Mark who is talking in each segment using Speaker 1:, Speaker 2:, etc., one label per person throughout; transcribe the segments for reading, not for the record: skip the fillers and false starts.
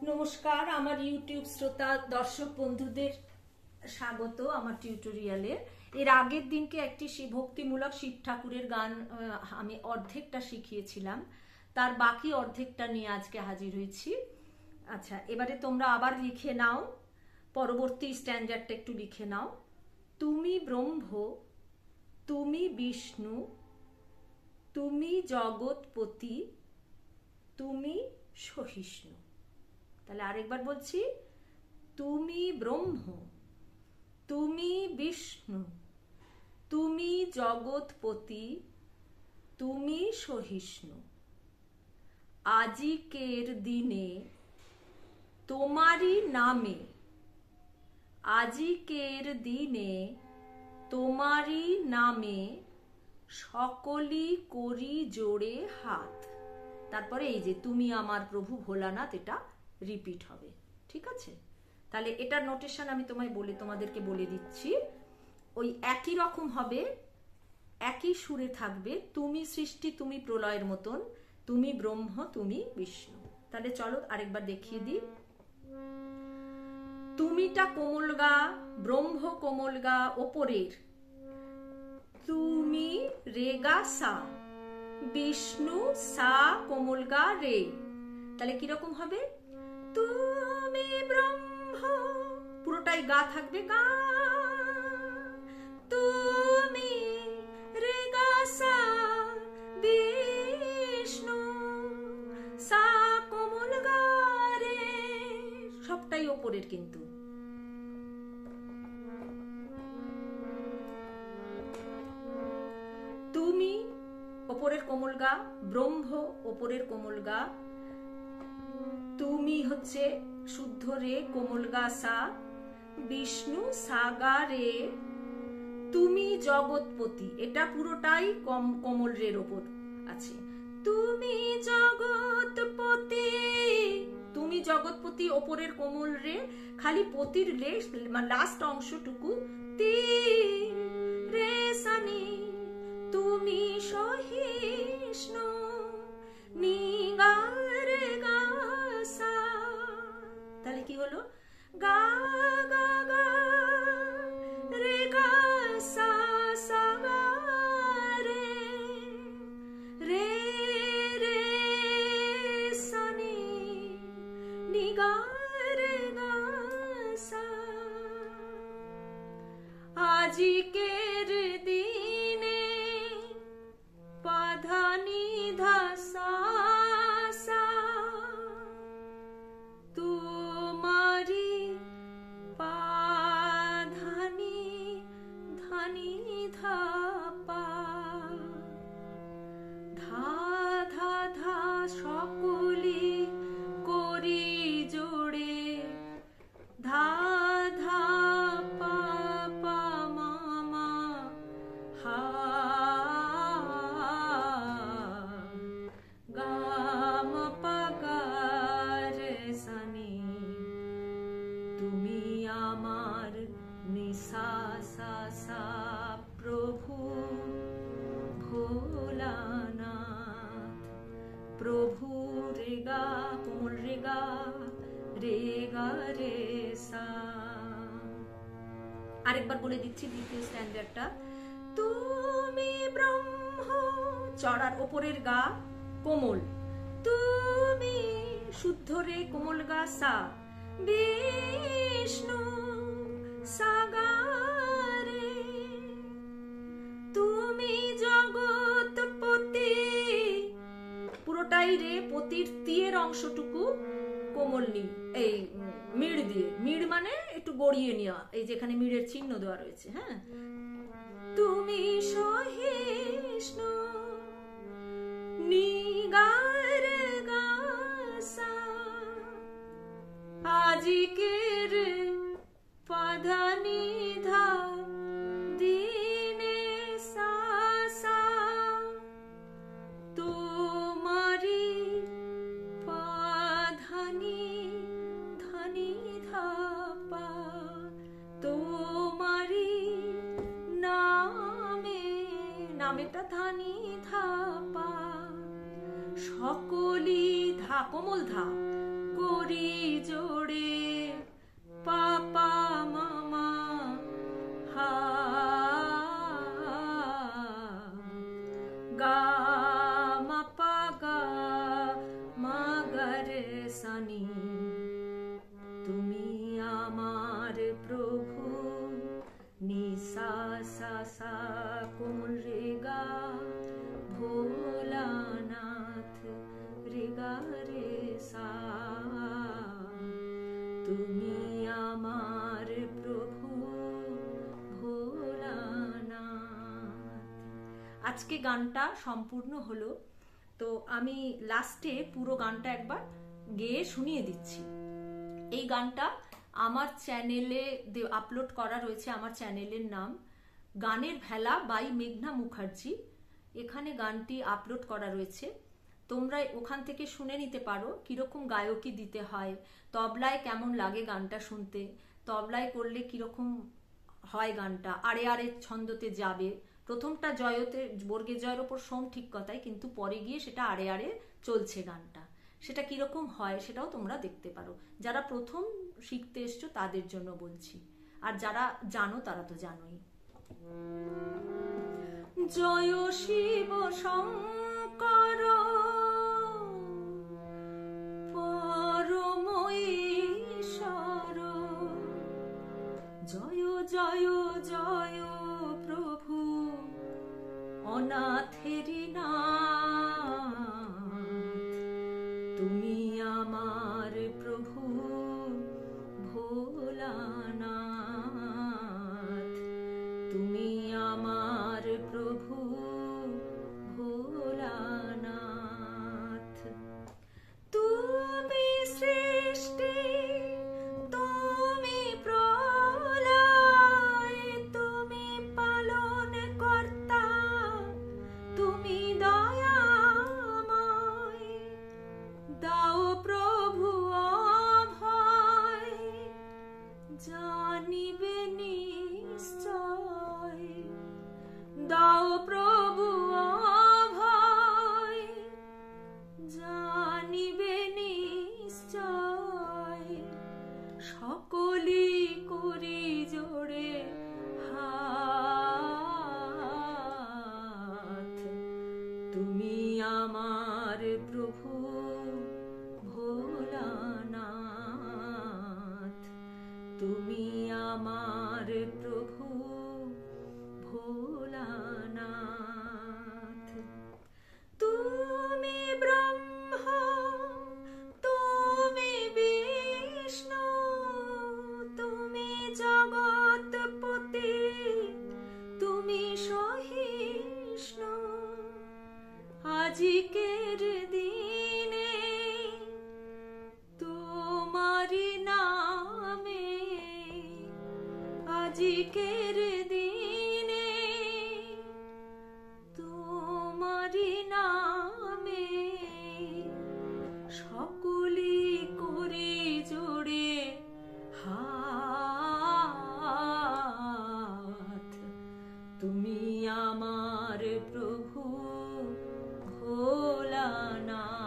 Speaker 1: নমস্কার আমার ইউটিউব শ্রোতা দর্শক বন্ধুদের স্বাগত আমার টিউটোরিয়ালে। এর আগের দিনকে একটি ভক্তিমূলক শিব ঠাকুরের গান আমি অর্ধেকটা শিখিয়েছিলাম, তার বাকি অর্ধেকটা নিয়ে আজকে হাজির হয়েছি। আচ্ছা, এবারে তোমরা আবার লিখে নাও, পরবর্তী স্ট্যান্ডার্ডটা একটু লিখে নাও। তুমি ব্রহ্ম, তুমি বিষ্ণু, তুমি জগৎপতি, তুমি সহিষ্ণু। তাহলে আরেকবার বলছি, তুমি ব্রহ্ম, তুমি বিষ্ণু, তুমি জগৎপতি, তুমি সহিষ্ণু। আজিকের দিনে তোমারই নামে, আজিকের দিনে তোমারই নামে সকলি করি জোড়ে হাত। তারপরে এই যে তুমি আমার প্রভু ভোলানাথ, এটা রিপিট হবে, ঠিক আছে? তাহলে এটার নোটেশন আমি তোমাদেরকে বলে দিচ্ছি। ওই একই রকম হবে, একই সুরে থাকবে, তুমি সৃষ্টি তুমি প্রলয়ের মতন, তুমি ব্রহ্ম তুমি বিষ্ণু। তাহলে চলো আরেকবার দেখিয়ে দিই। তুমিটা কোমল গা, ব্রহ্ম কোমল গা ওপরের, তুমি রেগা সা, বিষ্ণু সা কোমল গা রে। তাহলে কিরকম হবে? তুমি ব্রহ্ম, পুরোটাই গা থাকবে, গা, তুমি রেগা সা, বিষ্ণু সা কোমল গা রে, সবটাই ওপরের কিন্তু। তুমি ওপরের কোমল গা, ব্রহ্ম ওপরের কোমল গা, তুমি হচ্ছে শুদ্ধ রে কোমল গা সা, বিষ্ণু সাগা রে, তুমি জগৎপতি, এটা পুরোটাই কোমল রের ওপর আছে। তুমি জগৎপতি, তুমি জগৎপতি ওপরের কোমল রে, খালি পতির লে লাস্ট অংশটুকু তি রে সানি, তুমি সহিষ্ণু নিগা রে গা সা। তাহলে কি হলো? গা গা গা রে গা সা সা গা রে, রে রে সানি নিগা রে গা সা। আজিকের দিনে পাধানি ধা সা সা, তোমারি পাধানি ধানি ধা পা, ধা ধা ধা সকলি করি জোড়ে, ধা ধা পা পা মা মা হা, গা মা পা গা রে সানি, তুমি আমার নিসা সা সা প্রভু ভোলানাথ, প্রভু রেগা কোমল রেগা রেগা রে সা। আরেকবার বলে দিচ্ছি দ্বিতীয় স্ট্যান্ডার্ডটা। তুমি ব্রহ্ম, চড়ার ওপরের গা কোমল, তুমি শুদ্ধ রে কোমল গা সা, বিষ্ণু সাগা রে, তুমি জগৎপতি, পুরোটাই রে, পতির তীয়ের অংশটুকু কোমল নি, এই মিড় দিয়ে, মিড় মানে একটু গড়িয়ে নেওয়া, এই যেখানে মিড়ের চিহ্ন দেওয়া রয়েছে। হ্যাঁ, তুমি সহিষ্ণু নিগা রে গা সা, আজিকের পাধানি ধা দিনে সা সা, তোমারি পাধানি ধানি ধা পা, তোমারি নামে, নামেটা ধানি ধা পা, সকলি ধা কোমল ধা করি রে সানি, তুমি আমার প্রভু, নি সা সা সা কোমল রে গা, ভোলানাথ রে গা রে সা, তুমি আমার প্রভু ভোলানাথ। আজকে গানটা সম্পূর্ণ হলো, তো আমি লাস্টে পুরো গানটা একবার গেয়ে শুনিয়ে দিচ্ছি। এই গানটা আমার চ্যানেলে আপলোড করা রয়েছে, আমার চ্যানেলের নাম গানের ভেলা বাই মেঘনা মুখার্জি। এখানে গানটি আপলোড করা রয়েছে, তোমরা ওখান থেকে শুনে নিতে পারো কিরকম গায়কি দিতে হয়, তবলায় কেমন লাগে গানটা শুনতে, তবলায় করলে কিরকম হয় গানটা, আড়ে আড়ে ছন্দতে যাবে। প্রথমটা জয়তে বর্গের জয়ের ওপর সোম, ঠিক কথাই, কিন্তু পরে গিয়ে সেটা আড়ে আড়ে চলছে গানটা, সেটা কিরকম হয় সেটাও তোমরা দেখতে পারো। যারা প্রথম শিখতে এসছো তাদের জন্য বলছি, আর যারা জানো তারা তো জানোই। জয় শিব শঙ্কর পরম ঈশ্বর, জয় জয় জয় প্রভু অনাথেরি নাথ, তুমি আমার প্রভু ভোলানাথ, তুমি আমার প্রভু ভোলানাথ। তুমি সৃষ্টি, তুমি প্রলয়, তুমি পালন কর্তা, তুমি দয়াময়, দাও প্রভু অভয়, জানিবে নিশ্চয়, দাও প্রভু অভয়, জানিবে নিশ্চয়, সকলি করি জোড়ে হাত, তুমি আমার প্রভু ভোলানাথ, তুমি আমার প্রভু ভোলানাথ। তুমি ব্রহ্মা, তুমি বিষ্ণু, তুমি জগৎপতি, তুমি সহিষ্ণু, আজিকের দিনে তোমারি নামে, আজিকের দিনে তোমারি নামে, সকলি করি জোড়ে হাত, তুমি আমার প্রভু ভোলানাথ,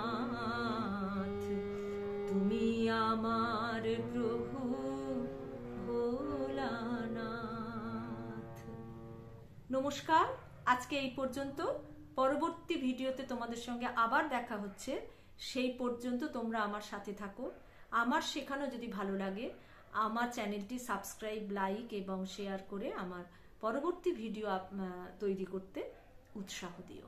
Speaker 1: তুমি আমার প্রভু ভোলানাথ। নমস্কার, আজকে এই পর্যন্ত। পরবর্তী ভিডিওতে তোমাদের সঙ্গে আবার দেখা হচ্ছে, সেই পর্যন্ত তোমরা আমার সাথে থাকো। আমার শেখানো যদি ভালো লাগে আমার চ্যানেলটি সাবস্ক্রাইব, লাইক এবং শেয়ার করে আমার পরবর্তী ভিডিও তৈরি করতে উৎসাহ দিও।